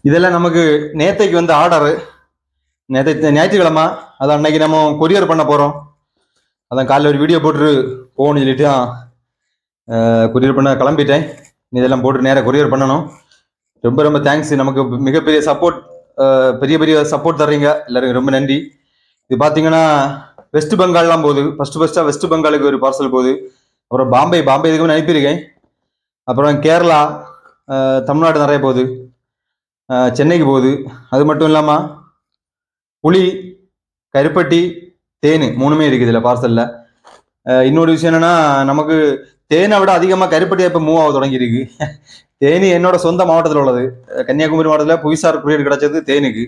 இதெல்லாம் நமக்கு நேத்தைக்கு வந்து ஆர்டரு. நேற்று ஞாயிற்றுக்கிழமை, அதான் அன்னைக்கு நம்ம கொரியர் பண்ண போகிறோம். அதான் காலைல ஒரு வீடியோ போட்டு போகணும்னு சொல்லிட்டு கொரியர் பண்ண கிளம்பிட்டேன். இதெல்லாம் போட்டு நேராக கொரியர் பண்ணணும். ரொம்ப ரொம்ப தேங்க்ஸ். நமக்கு மிகப்பெரிய சப்போர்ட், பெரிய பெரிய சப்போர்ட் தர்றீங்க எல்லாருக்கும் ரொம்ப நன்றி. இது பார்த்தீங்கன்னா வெஸ்ட் பெங்கால்லாம் போகுது. ஃபஸ்ட்டாக வெஸ்ட் பெங்காலுக்கு ஒரு பார்சல் போகுது. அப்புறம் பாம்பே இதுக்கு அனுப்பியிருக்கேன். அப்புறம் கேரளா, தமிழ்நாடு நிறைய போகுது, சென்னைக்கு போகுது. அது மட்டும் இல்லாமல் புளி, கருப்பட்டி, தேன் 3மே இருக்குது இதில் பார்சலில். இன்னொரு விஷயம் என்னன்னா, நமக்கு தேனை விட அதிகமாக கருப்பட்டியாக இப்போ மூவ் ஆக தொடங்கியிருக்கு. தேனி என்னோட சொந்த மாவட்டத்தில் உள்ளது. கன்னியாகுமரி மாவட்டத்தில் புவிசார் குறியீடு கிடைச்சது தேனுக்கு.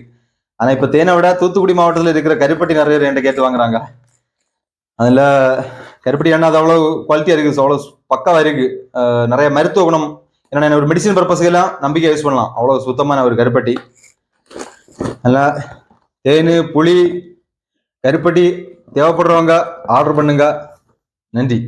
ஆனால் இப்போ தேனை விட தூத்துக்குடி மாவட்டத்தில் இருக்கிற கருப்பட்டி நிறைய பேர் என்கிட்ட கேட்டு வாங்குறாங்க. அதில் கருப்பட்டி எண்ணெய் அது அவ்வளோ குவாலிட்டியாக இருக்குது, அவ்வளோ பக்காவாக இருக்குது. நிறைய மருத்துவ குணம், ஏன்னா ஒரு மெடிசின் பர்பஸ்க்கெல்லாம் நம்பிக்கை யூஸ் பண்ணலாம். அவ்வளோ சுத்தமான ஒரு கருப்பட்டி. நல்லா தேன், புளி, கருப்பட்டி தேவைப்படுறவங்க ஆர்டர் பண்ணுங்க. நன்றி.